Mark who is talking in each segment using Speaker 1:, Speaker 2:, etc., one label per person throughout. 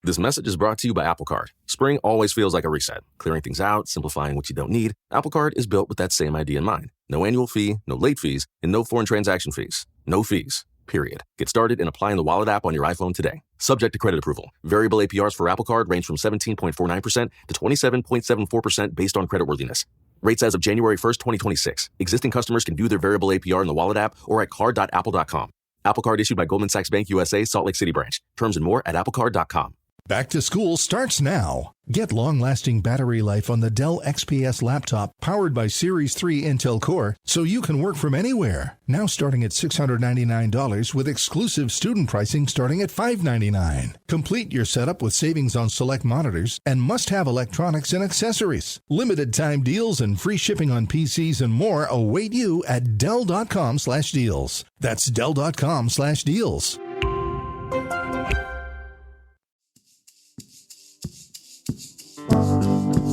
Speaker 1: This message is brought to you by Apple Card. Spring always feels like a reset, clearing things out, simplifying what you don't need. Apple Card is built with that same idea in mind. No annual fee, no late fees, and no foreign transaction fees. No fees, period. Get started in applying the Wallet app on your iPhone today. Subject to credit approval. Variable APRs for Apple Card range from 17.49% to 27.74% based on creditworthiness. Rates as of January 1st, 2026. Existing customers can view their variable APR in the Wallet app or at card.apple.com. Apple Card issued by Goldman Sachs Bank USA, Salt Lake City branch. Terms and more at applecard.com.
Speaker 2: Back to school starts now. Get long-lasting battery life on the Dell XPS laptop powered by Series 3 Intel Core so you can work from anywhere. Now starting at $699 with exclusive student pricing starting at $599. Complete your setup with savings on select monitors and must-have electronics and accessories. Limited time deals and free shipping on PCs and more await you at Dell.com/deals. That's Dell.com/deals.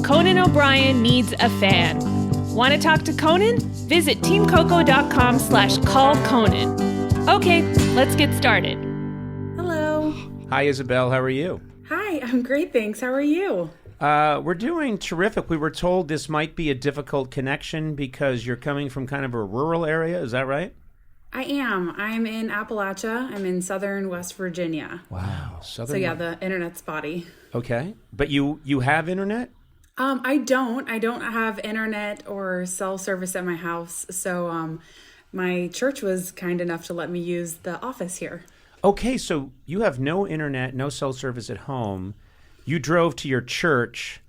Speaker 3: Conan O'Brien needs a fan. Want to talk to Conan? Visit teamcoco.com/callconan. Okay, let's get started.
Speaker 4: Hello.
Speaker 5: Hi, Isabel. How are you?
Speaker 4: Hi, I'm great, thanks. How are you?
Speaker 5: We're doing terrific. We were told this might be a difficult connection because you're coming from kind of a rural area. Is that right?
Speaker 4: I am. I'm in Appalachia. I'm in southern West Virginia.
Speaker 5: Wow.
Speaker 4: So yeah, the internet's spotty.
Speaker 5: Okay. But you have internet?
Speaker 4: I don't have internet or cell service at my house. So my church was kind enough to let me use the office here.
Speaker 5: Okay, so you have no internet, no cell service at home. You drove to your church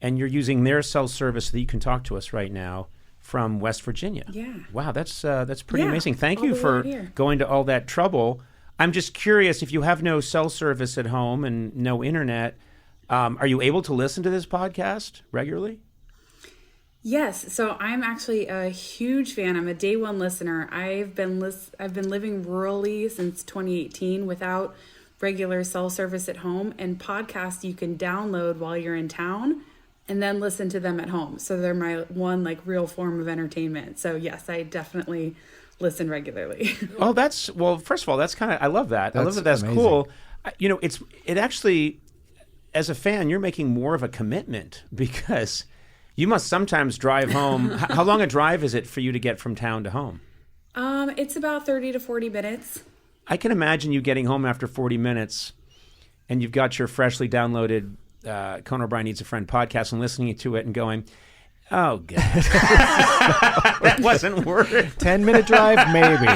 Speaker 5: and you're using their cell service so that you can talk to us right now from West Virginia.
Speaker 4: Yeah.
Speaker 5: Wow, that's pretty amazing. Thank you
Speaker 4: all the
Speaker 5: for
Speaker 4: way out here.
Speaker 5: going to all that trouble. I'm just curious, if you have no cell service at home and no internet, are you able to listen to this podcast regularly?
Speaker 4: Yes. So I'm actually a huge fan. I'm a day one listener. I've been living rurally since 2018 without regular cell service at home, and podcasts you can download while you're in town and then listen to them at home. So they're my one like real form of entertainment. So yes, I definitely listen regularly.
Speaker 5: Oh, first of all, that's kind of, I love that. I love that. That's
Speaker 6: amazing.
Speaker 5: cool. You know, it actually, as a fan, you're making more of a commitment because you must sometimes drive home. How long a drive is it for you to get from town to home?
Speaker 4: It's about 30 to 40 minutes.
Speaker 5: I can imagine you getting home after 40 minutes and you've got your freshly downloaded Conan O'Brien Needs a Friend podcast and listening to it and going, oh, God. That wasn't worth it.
Speaker 6: 10-minute drive, maybe.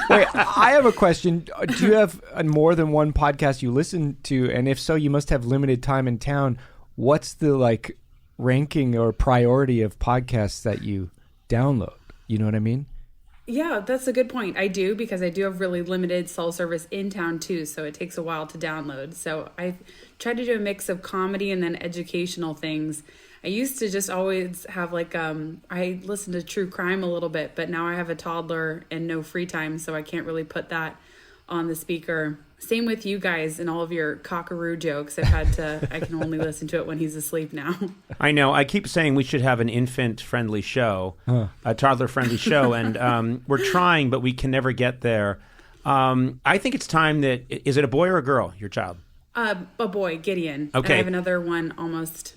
Speaker 6: Wait, I have a question. Do you have more than one podcast you listen to? And if so, you must have limited time in town. What's the ranking or priority of podcasts that you download? You know what I mean?
Speaker 4: Yeah, that's a good point. I do, because I do have really limited cell service in town too, so it takes a while to download. So I try to do a mix of comedy and then educational things. I used to just always have I listen to true crime a little bit, but now I have a toddler and no free time, so I can't really put that on the speaker. Same with you guys and all of your cockaroo jokes. I can only listen to it when he's asleep now.
Speaker 5: I know. I keep saying we should have an infant-friendly show, a toddler-friendly show, and we're trying, but we can never get there. I think it's time that, is it a boy or a girl, your child?
Speaker 4: A boy, Gideon.
Speaker 5: Okay.
Speaker 4: And I have another one almost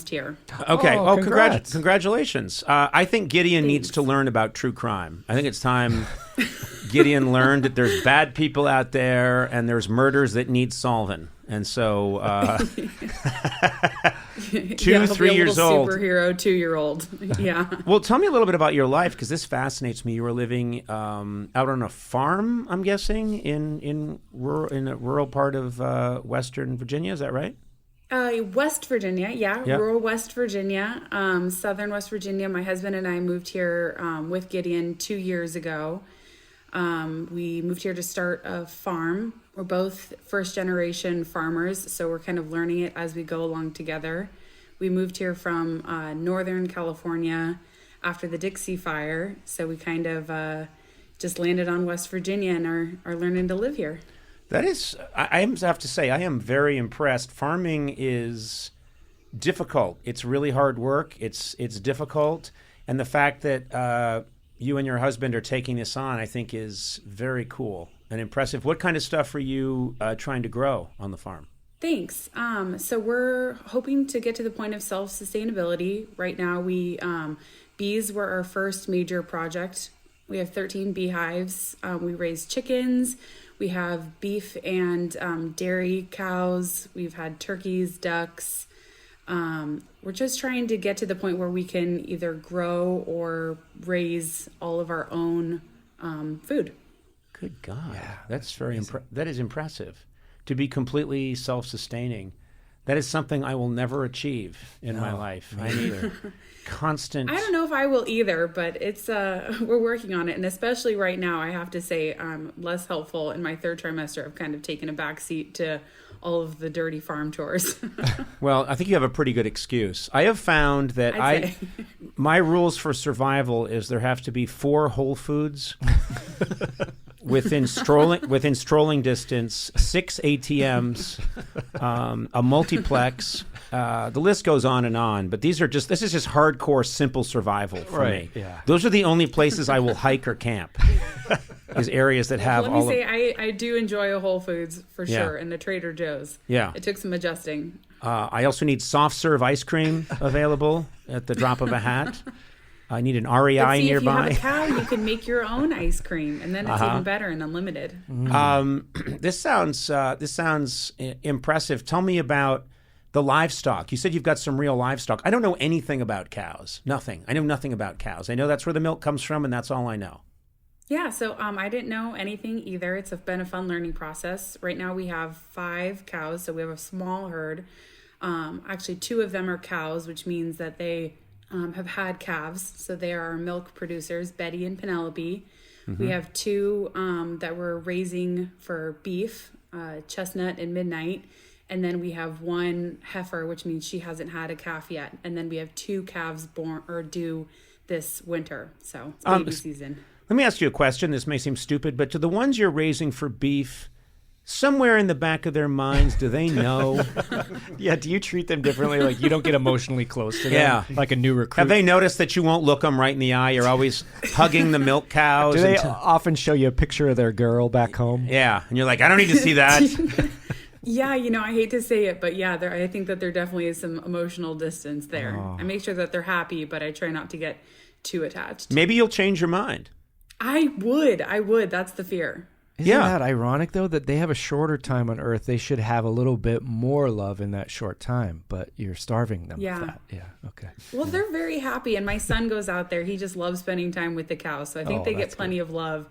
Speaker 4: here.
Speaker 5: Okay.
Speaker 6: Oh,
Speaker 5: Congrats. Congratulations. I think Gideon needs to learn about true crime. I think it's time Gideon learned that there's bad people out there and there's murders that need solving. And so 3 years old.
Speaker 4: Superhero 2-year-old. Yeah.
Speaker 5: Well, tell me a little bit about your life, because this fascinates me. You were living out on a farm, I'm guessing, in a rural part of Western Virginia. Is that right?
Speaker 4: West Virginia, yeah. Rural West Virginia, southern West Virginia. My husband and I moved here with Gideon 2 years ago. We moved here to start a farm. We're both first-generation farmers, so we're kind of learning it as we go along together. We moved here from Northern California after the Dixie Fire, so we kind of just landed on West Virginia and are learning to live here.
Speaker 5: That is, I have to say, I am very impressed. Farming is difficult. It's really hard work. It's difficult. And the fact that you and your husband are taking this on, I think, is very cool and impressive. What kind of stuff are you trying to grow on the farm?
Speaker 4: Thanks. So we're hoping to get to the point of self-sustainability. Right now, bees were our first major project. We have 13 beehives. We raise chickens. We have beef and dairy cows. We've had turkeys, ducks. We're just trying to get to the point where we can either grow or raise all of our own food.
Speaker 5: Good God. Yeah, that's that is impressive. To be completely self-sustaining. That is something I will never achieve in my life. I need constant...
Speaker 4: I don't know if I will either, but it's we're working on it. And especially right now, I have to say I'm less helpful in my third trimester. I've kind of taken a back seat to all of the dirty farm chores.
Speaker 5: Well, I think you have a pretty good excuse. I have found that my rules for survival is there have to be 4 Whole Foods within strolling distance, 6 ATMs, a multiplex. The list goes on, but this is just hardcore simple survival for me.
Speaker 6: Yeah.
Speaker 5: Those are the only places I will hike or camp. Is areas that have
Speaker 4: Let me say, I do enjoy a Whole Foods for sure, and a Trader Joe's.
Speaker 5: Yeah.
Speaker 4: It took some adjusting.
Speaker 5: I also need soft serve ice cream available at the drop of a hat. I need an REI nearby.
Speaker 4: If you have a cow, you can make your own ice cream, and then it's even better and unlimited.
Speaker 5: This sounds impressive. Tell me about the livestock. You said you've got some real livestock. I don't know anything about cows. Nothing. I know nothing about cows. I know that's where the milk comes from, and that's all I know.
Speaker 4: Yeah, so I didn't know anything either. It's been a fun learning process. Right now we have 5 cows, so we have a small herd. Actually, 2 of them are cows, which means that they have had calves. So they are our milk producers, Betty and Penelope. Mm-hmm. We have 2 that we're raising for beef, Chestnut and Midnight. And then we have 1 heifer, which means she hasn't had a calf yet. And then we have 2 calves born or due this winter. So it's baby season.
Speaker 5: Let me ask you a question. This may seem stupid, but to the ones you're raising for beef, somewhere in the back of their minds, do they know?
Speaker 6: Yeah, do you treat them differently? Like you don't get emotionally close to them? Like a new recruit?
Speaker 5: Have they noticed that you won't look them right in the eye? You're always hugging the milk cows.
Speaker 6: Do they often show you a picture of their girl back home?
Speaker 5: Yeah, and you're like, I don't need to see that.
Speaker 4: Yeah, I hate to say it, but yeah, I think that there definitely is some emotional distance there. Oh. I make sure that they're happy, but I try not to get too attached.
Speaker 5: Maybe you'll change your mind.
Speaker 4: I would. That's the fear.
Speaker 6: Isn't that ironic, though, that they have a shorter time on Earth? They should have a little bit more love in that short time, but you're starving them.
Speaker 4: Yeah.
Speaker 6: With that. Yeah, okay.
Speaker 4: Well, they're very happy, and my son goes out there. He just loves spending time with the cows, so I think they get plenty of love.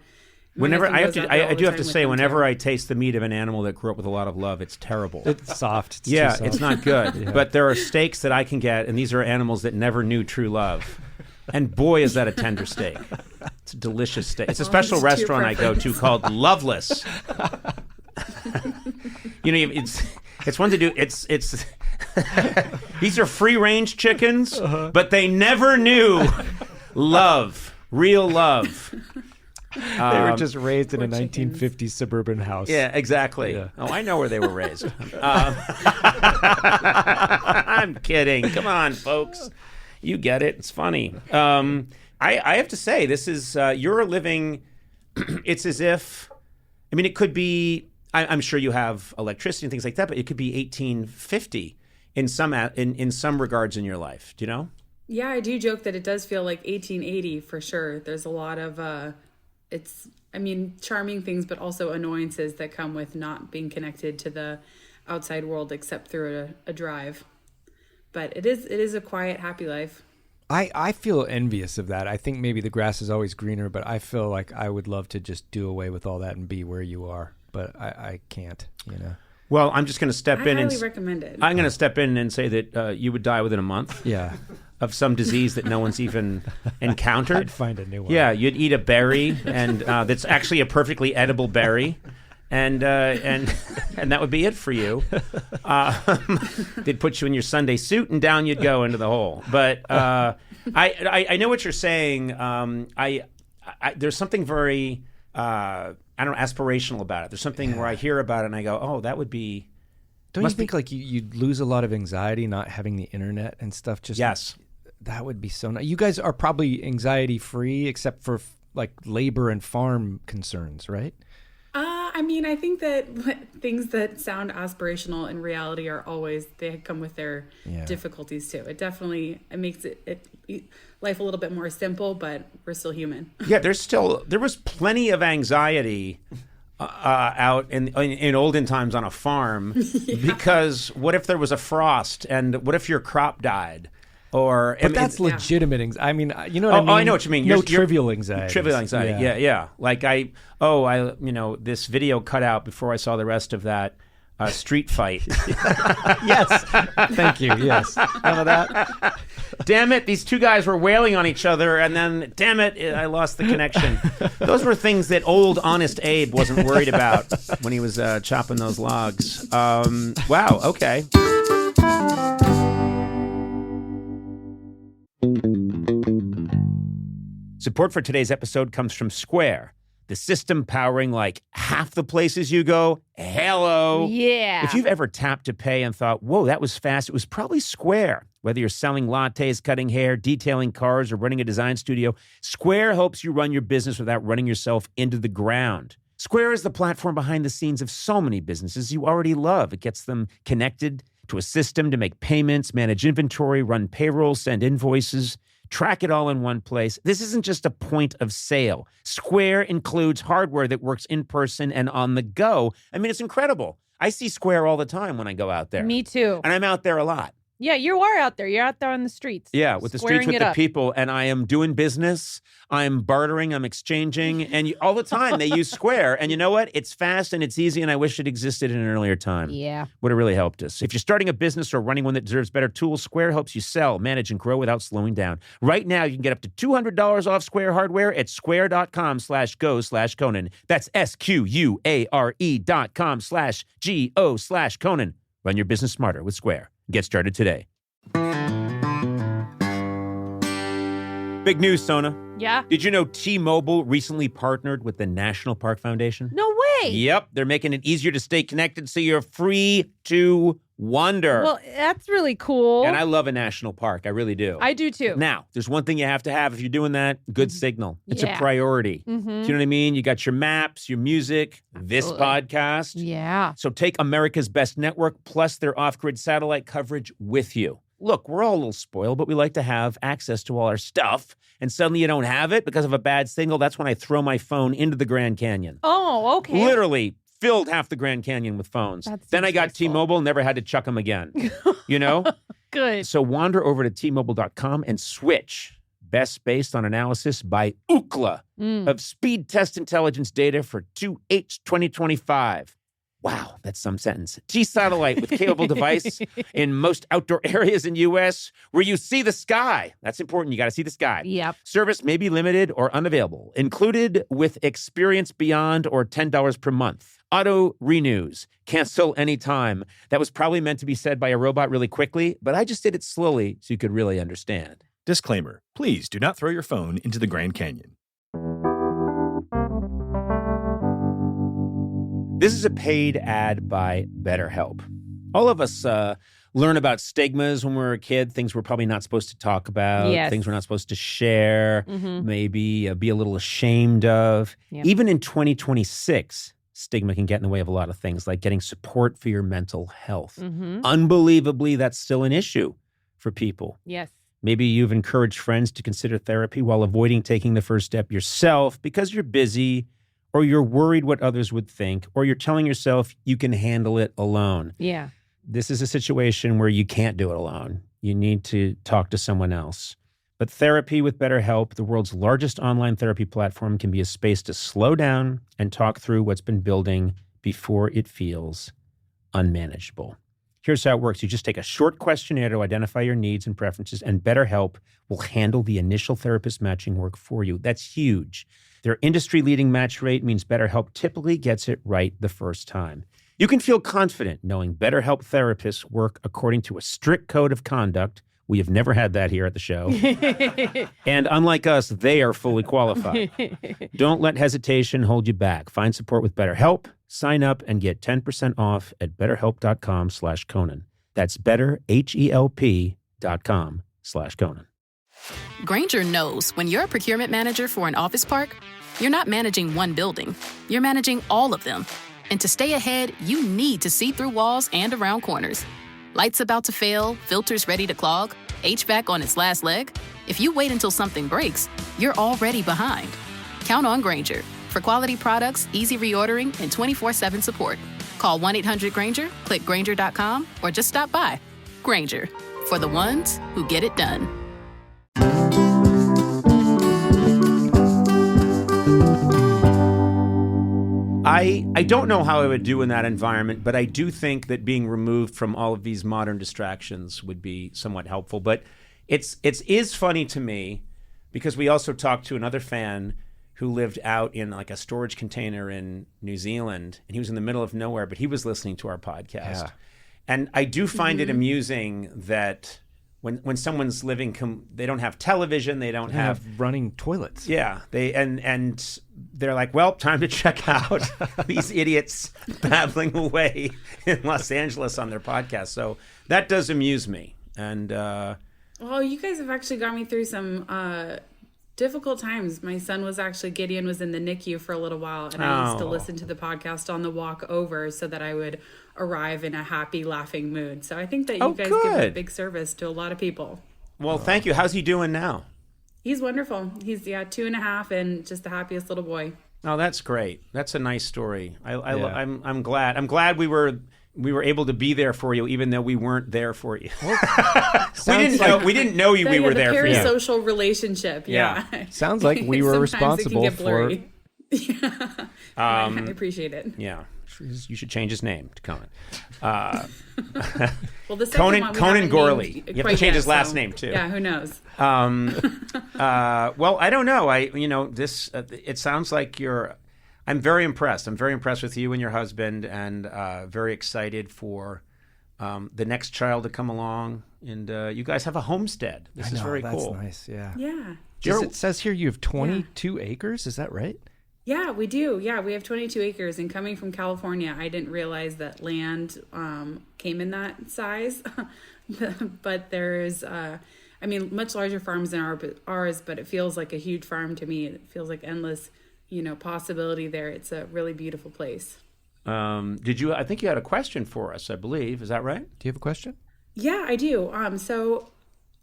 Speaker 5: Whenever I do have to say, whenever I taste the meat of an animal that grew up with a lot of love, it's terrible.
Speaker 6: It's soft.
Speaker 5: It's not good. Yeah. But there are steaks that I can get, and these are animals that never knew true love. And boy, is that a tender steak. It's a delicious steak. It's a special restaurant I go to called Loveless. It's one to do. It's these are free-range chickens, but they never knew love, real love.
Speaker 6: They were just raised in a 1950s suburban house.
Speaker 5: Yeah, exactly. Yeah. Oh, I know where they were raised. I'm kidding. Come on, folks. You get it. It's funny. I have to say, this is, you're living, it's as if, it could be, I'm sure you have electricity and things like that, but it could be 1850 in some regards in your life. Do you know?
Speaker 4: Yeah, I do joke that it does feel like 1880 for sure. There's a lot of, charming things, but also annoyances that come with not being connected to the outside world except through a drive. But it is a quiet, happy life.
Speaker 6: I feel envious of that. I think maybe the grass is always greener, but I feel like I would love to just do away with all that and be where you are. But I can't,
Speaker 5: Well, I'm just going to step in.
Speaker 4: I highly recommend it.
Speaker 5: I'm going to step in and say that you would die within a month.
Speaker 6: Yeah.
Speaker 5: Of some disease that no one's even encountered.
Speaker 6: I'd find a new one.
Speaker 5: Yeah, you'd eat a berry, and that's actually a perfectly edible berry. And that would be it for you. They'd put you in your Sunday suit, and down you'd go into the hole. But I know what you're saying. There's something very aspirational about it. There's something where I hear about it and I go, oh, that would be.
Speaker 6: Don't you think like you'd lose a lot of anxiety not having the internet and stuff?
Speaker 5: Yes,
Speaker 6: that would be so nice. You guys are probably anxiety free except for like labor and farm concerns, right?
Speaker 4: I mean, I think that things that sound aspirational in reality are always, they come with their difficulties too. It makes life a little bit more simple, but we're still human.
Speaker 5: Yeah, there was plenty of anxiety out in olden times on a farm because what if there was a frost and what if your crop died?
Speaker 6: But that's legitimate anxiety. I mean, you know what I mean?
Speaker 5: Oh, I know what you mean.
Speaker 6: No trivial anxiety.
Speaker 5: Trivial anxiety, yeah. Like this video cut out before I saw the rest of that street fight.
Speaker 6: Yes. Thank you. Yes. None of that.
Speaker 5: Damn it, these two guys were wailing on each other, and then, damn it, I lost the connection. Those were things that old, honest Abe wasn't worried about when he was chopping those logs. Wow, okay. Support for today's episode comes from Square, the system powering like half the places you go. Hello.
Speaker 3: Yeah.
Speaker 5: If you've ever tapped to pay and thought, whoa, that was fast, it was probably Square. Whether you're selling lattes, cutting hair, detailing cars, or running a design studio, Square helps you run your business without running yourself into the ground. Square is the platform behind the scenes of so many businesses you already love. It gets them connected to a system to make payments, manage inventory, run payroll, send invoices, track it all in one place. This isn't just a point of sale. Square includes hardware that works in person and on the go. I mean, it's incredible. I see Square all the time when I go out there.
Speaker 3: Me too.
Speaker 5: And I'm out there a lot.
Speaker 3: Yeah, you are out there. You're out there on the streets.
Speaker 5: Yeah, with the streets, with the people. And I am doing business. I'm bartering. I'm exchanging. And all the time they use Square. And you know what? It's fast and it's easy. And I wish it existed in an earlier time.
Speaker 3: Yeah.
Speaker 5: Would have really helped us. If you're starting a business or running one that deserves better tools, Square helps you sell, manage, and grow without slowing down. Right now, you can get up to $200 off Square hardware at square.com/go/Conan. That's SQUARE.com/GO/Conan. Run your business smarter with Square. Get started today. Big news, Sona.
Speaker 3: Yeah.
Speaker 5: Did you know T-Mobile recently partnered with the National Park Foundation?
Speaker 3: No way.
Speaker 5: Yep. They're making it easier to stay connected so you're free to wander.
Speaker 3: Well, that's really cool.
Speaker 5: And I love a national park. I really do.
Speaker 3: I do too.
Speaker 5: Now, there's one thing you have to have if you're doing that, good signal. It's a priority. Do you know what I mean? You got your maps, your music, this podcast.
Speaker 3: Yeah.
Speaker 5: So take America's Best Network plus their off-grid satellite coverage with you. Look, we're all a little spoiled, but we like to have access to all our stuff. And suddenly you don't have it because of a bad signal. That's when I throw my phone into the Grand Canyon.
Speaker 3: Oh, okay.
Speaker 5: Literally filled half the Grand Canyon with phones. Then I got T-Mobile, never had to chuck them again. You know?
Speaker 3: Good.
Speaker 5: So wander over to T-Mobile.com and switch. Best based on analysis by Ookla of speed test intelligence data for 2H 2025. Wow, that's some sentence. T-Satellite with capable device in most outdoor areas in U.S. where you see the sky. That's important. You got to see the sky.
Speaker 3: Yep.
Speaker 5: Service may be limited or unavailable. Included with Experience Beyond or $10 per month. Auto renews. Cancel anytime. That was probably meant to be said by a robot really quickly, but I just did it slowly so you could really understand.
Speaker 7: Disclaimer. Please do not throw your phone into the Grand Canyon.
Speaker 5: This is a paid ad by BetterHelp. All of us learn about stigmas when we were a kid, things we're probably not supposed to talk about, things we're not supposed to share, maybe be a little ashamed of. Yep. Even in 2026, stigma can get in the way of a lot of things, like getting support for your mental health. Unbelievably, that's still an issue for people.
Speaker 3: Yes.
Speaker 5: Maybe you've encouraged friends to consider therapy while avoiding taking the first step yourself because you're busy, or you're worried what others would think, or you're telling yourself you can handle it alone.
Speaker 3: Yeah.
Speaker 5: This is a situation where you can't do it alone. You need to talk to someone else. But therapy with BetterHelp, the world's largest online therapy platform, can be a space to slow down and talk through what's been building before it feels unmanageable. Here's how it works. You just take a short questionnaire to identify your needs and preferences, and BetterHelp will handle the initial therapist matching work for you. That's huge. Their industry-leading match rate means BetterHelp typically gets it right the first time. You can feel confident knowing BetterHelp therapists work according to a strict code of conduct. We have never had that here at the show. And unlike us, they are fully qualified. Don't let hesitation hold you back. Find support with BetterHelp. Sign up and get 10% off at betterhelp.com/Conan. That's betterhelp.com/Conan.
Speaker 8: Grainger knows when you're a procurement manager for an office park, You're not managing one building. You're managing all of them. And to stay ahead, you need to see through walls and around corners. Lights about to fail, filters ready to clog, HVAC on its last leg. If you wait until something breaks, you're already behind. Count on Grainger for quality products, easy reordering, and 24/7 support. Call 1-800-GRAINGER, click Grainger.com, or just stop by. Grainger, for the ones who get it done.
Speaker 5: I don't know how I would do in that environment, but I do think that being removed from all of these modern distractions would be somewhat helpful. But it is funny to me because we also talked to another fan who lived out in like a storage container in New Zealand, and he was in the middle of nowhere, but he was listening to our podcast. Yeah. And I do find it amusing that when someone's living, they don't have television, they don't have
Speaker 6: running toilets.
Speaker 5: Yeah, and they're like, well, time to check out these idiots babbling away in Los Angeles on their podcast. So that does amuse me. And
Speaker 4: well, you guys have actually got me through some difficult times. My son Gideon was in the NICU for a little while, and I used to listen to the podcast on the walk over so that I would arrive in a happy, laughing mood. So I think that you guys give a big service to a lot of people.
Speaker 5: Well, thank you. How's he doing now?
Speaker 4: He's wonderful. He's 2.5 and just the happiest little boy.
Speaker 5: Oh, that's great. That's a nice story. I'm glad. I'm glad we were able to be there for you, even though we weren't there for you. We didn't know you. We were there for you.
Speaker 4: The parasocial relationship. Yeah.
Speaker 6: Sounds like we were responsible for.
Speaker 4: I appreciate it.
Speaker 5: Yeah. You should change his name to Conan.
Speaker 4: Well, the
Speaker 5: Conan Gourley. You have to change his last name too.
Speaker 4: Yeah, who knows?
Speaker 5: Well, I don't know. This. It sounds like I'm very impressed. I'm very impressed with you and your husband, and very excited for the next child to come along. And you guys have a homestead. This is very cool.
Speaker 6: That's nice. Yeah.
Speaker 4: Yeah.
Speaker 6: It says here you have 22 acres. Is that right?
Speaker 4: Yeah, we do. Yeah, we have 22 acres. And coming from California, I didn't realize that land came in that size. But there's, much larger farms than ours, but it feels like a huge farm to me. It feels like endless, possibility there. It's a really beautiful place.
Speaker 5: I think you had a question for us, I believe. Is that right?
Speaker 6: Do you have a question?
Speaker 4: Yeah, I do. So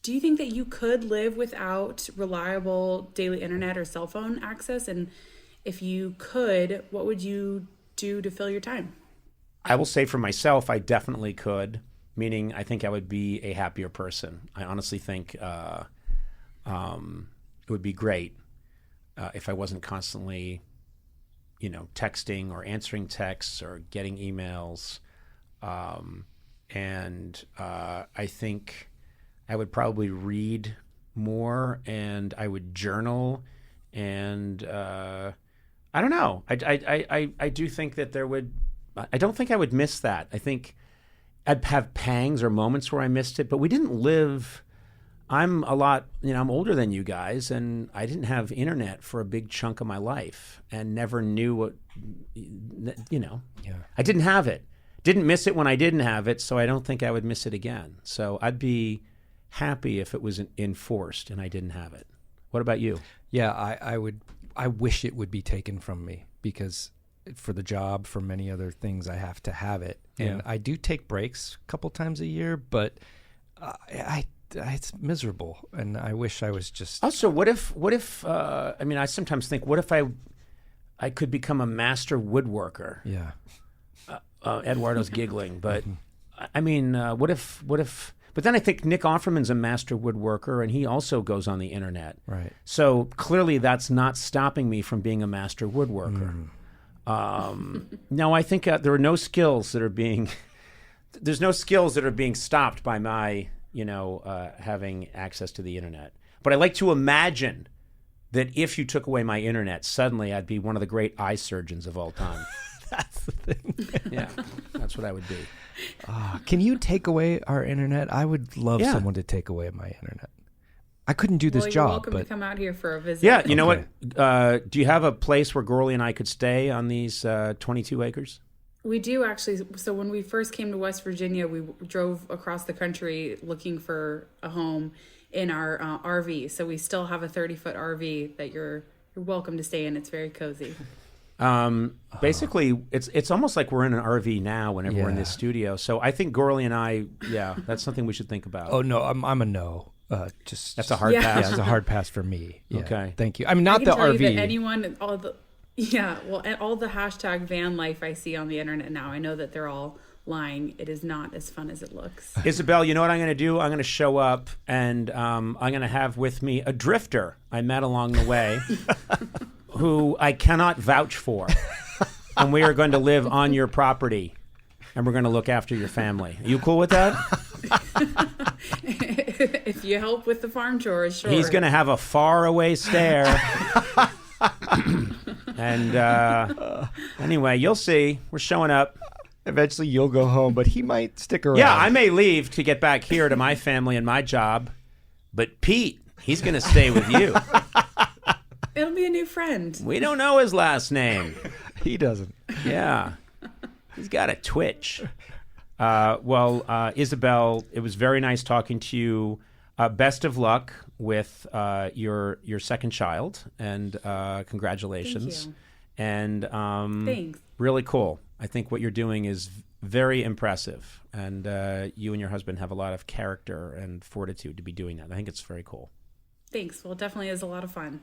Speaker 4: do you think that you could live without reliable daily internet or cell phone access? And if you could, what would you do to fill your time?
Speaker 5: I will say for myself, I definitely could, meaning I think I would be a happier person. I honestly think it would be great if I wasn't constantly, texting or answering texts or getting emails. And I think I would probably read more, and I would journal, and I don't know. I do think that I don't think I would miss that. I think I'd have pangs or moments where I missed it, but we didn't live. I'm I'm older than you guys, and I didn't have internet for a big chunk of my life and never knew what, I didn't have it. Didn't miss it when I didn't have it, so I don't think I would miss it again. So I'd be happy if it was enforced and I didn't have it. What about you?
Speaker 6: Yeah, I would. I wish it would be taken from me because for the job, for many other things, I have to have it. And I do take breaks a couple times a year, but it's miserable. And I wish I was just...
Speaker 5: Also, what if I sometimes think, what if I could become a master woodworker?
Speaker 6: Yeah.
Speaker 5: Eduardo's giggling, but what if... But then I think Nick Offerman's a master woodworker, and he also goes on the internet.
Speaker 6: Right.
Speaker 5: So clearly that's not stopping me from being a master woodworker. No, I think there are no skills that are being... There's no skills that are being stopped by my, having access to the internet. But I like to imagine that if you took away my internet, suddenly I'd be one of the great eye surgeons of all time.
Speaker 6: That's the thing.
Speaker 5: Yeah, that's what I would be.
Speaker 6: Can you take away our internet? I would love someone to take away my internet. I couldn't do this job.
Speaker 4: You're welcome
Speaker 6: to
Speaker 4: come out here for a visit.
Speaker 5: Yeah, you know what? Do you have a place where Gourley and I could stay on these 22 acres?
Speaker 4: We do, actually. So when we first came to West Virginia, we drove across the country looking for a home in our RV. So we still have a 30-foot RV that you're you're welcome to stay in. It's very cozy.
Speaker 5: Basically, it's almost like we're in an RV now whenever we're in this studio. So I think Gourley and I, that's something we should think about.
Speaker 6: Oh, no, I'm a no.
Speaker 5: That's a hard pass.
Speaker 6: Yeah, it's a hard pass for me. Yeah,
Speaker 5: okay.
Speaker 6: Thank you. I mean, not the RV.
Speaker 4: That anyone, all the hashtag van life I see on the internet now, I know that they're all lying. It is not as fun as it looks.
Speaker 5: Isabel, you know what I'm going to do? I'm going to show up, and I'm going to have with me a drifter I met along the way who I cannot vouch for. And we are going to live on your property, and we're going to look after your family. Are you cool with that?
Speaker 4: If you help with the farm chores, sure.
Speaker 5: He's going to have a faraway stare. And anyway, you'll see. We're showing up.
Speaker 6: Eventually you'll go home, but he might stick around.
Speaker 5: Yeah, I may leave to get back here to my family and my job. But Pete, he's going to stay with you.
Speaker 4: It'll be a new friend.
Speaker 5: We don't know his last name.
Speaker 6: He doesn't.
Speaker 5: Yeah. He's got a twitch. Isabel, it was very nice talking to you. Best of luck with your second child, and congratulations.
Speaker 4: Thank you.
Speaker 5: And
Speaker 4: Thanks.
Speaker 5: Really cool. I think what you're doing is very impressive, and you and your husband have a lot of character and fortitude to be doing that. I think it's very cool.
Speaker 4: Thanks. Well, it definitely is a lot of fun.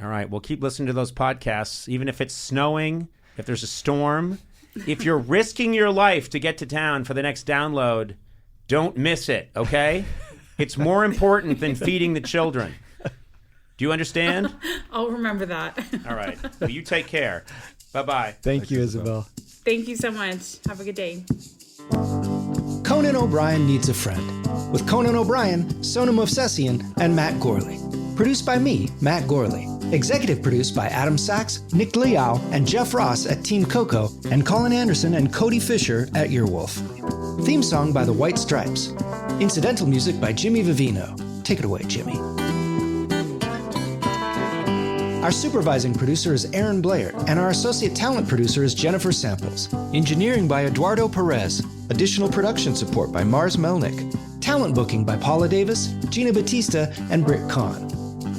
Speaker 5: All right. Well, keep listening to those podcasts, even if it's snowing, if there's a storm. If you're risking your life to get to town for the next download, don't miss it, okay? It's more important than feeding the children. Do you understand?
Speaker 4: I'll remember that.
Speaker 5: All right. Well, you take care. Bye-bye.
Speaker 6: Thank you, Isabel.
Speaker 4: Thank you so much. Have a good day.
Speaker 9: Conan O'Brien Needs a Friend, with Conan O'Brien, Sonam Movsesian, and Matt Gourley. Produced by me, Matt Gourley. Executive produced by Adam Sachs, Nick Liao, and Jeff Ross at Team Coco, and Colin Anderson and Cody Fisher at Earwolf. Theme song by the White Stripes. Incidental music by Jimmy Vivino. Take it away, Jimmy. Our supervising producer is Aaron Blair, and our associate talent producer is Jennifer Samples. Engineering by Eduardo Perez. Additional production support by Mars Melnick. Talent booking by Paula Davis, Gina Batista, and Britt Kahn.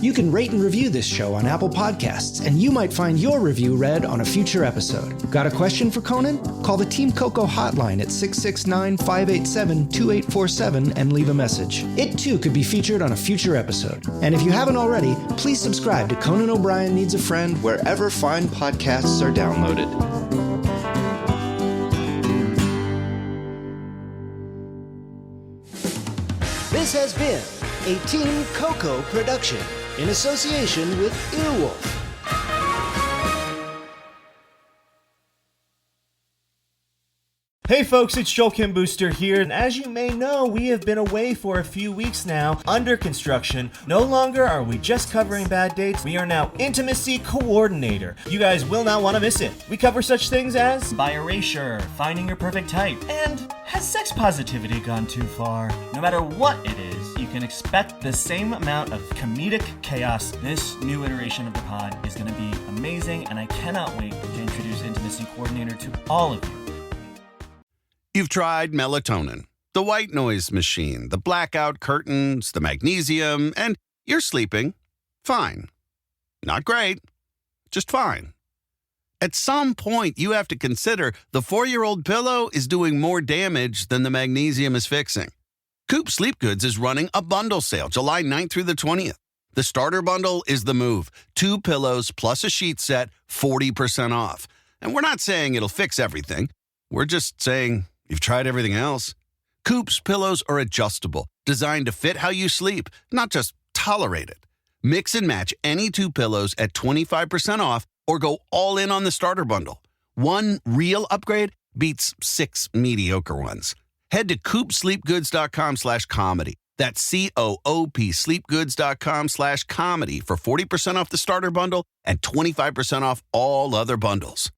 Speaker 9: You can rate and review this show on Apple Podcasts, and you might find your review read on a future episode. Got a question for Conan? Call the Team Coco hotline at 669-587-2847 and leave a message. It too could be featured on a future episode. And if you haven't already, please subscribe to Conan O'Brien Needs a Friend wherever fine podcasts are downloaded. This has been a Team Coco production in association with Earwolf.
Speaker 10: Hey folks, it's Joel Kim Booster here, and as you may know, we have been away for a few weeks now, under construction. No longer are we just covering bad dates, we are now Intimacy Coordinator. You guys will not want to miss it. We cover such things as bi erasure, finding your perfect type, and has sex positivity gone too far? No matter what it is, you can expect the same amount of comedic chaos. This new iteration of the pod is going to be amazing, and I cannot wait to introduce Intimacy Coordinator to all of you.
Speaker 11: You've tried melatonin, the white noise machine, the blackout curtains, the magnesium, and you're sleeping fine. Not great, just fine. At some point, you have to consider the 4-year-old pillow is doing more damage than the magnesium is fixing. Coop Sleep Goods is running a bundle sale July 9th through the 20th. The starter bundle is the move. 2 pillows plus a sheet set, 40% off. And we're not saying it'll fix everything. We're just saying you've tried everything else. Coop's pillows are adjustable, designed to fit how you sleep, not just tolerate it. Mix and match any 2 pillows at 25% off or go all in on the starter bundle. One real upgrade beats 6 mediocre ones. Head to coopsleepgoods.com/comedy. That's COOP sleepgoods.com/comedy for 40% off the starter bundle and 25% off all other bundles.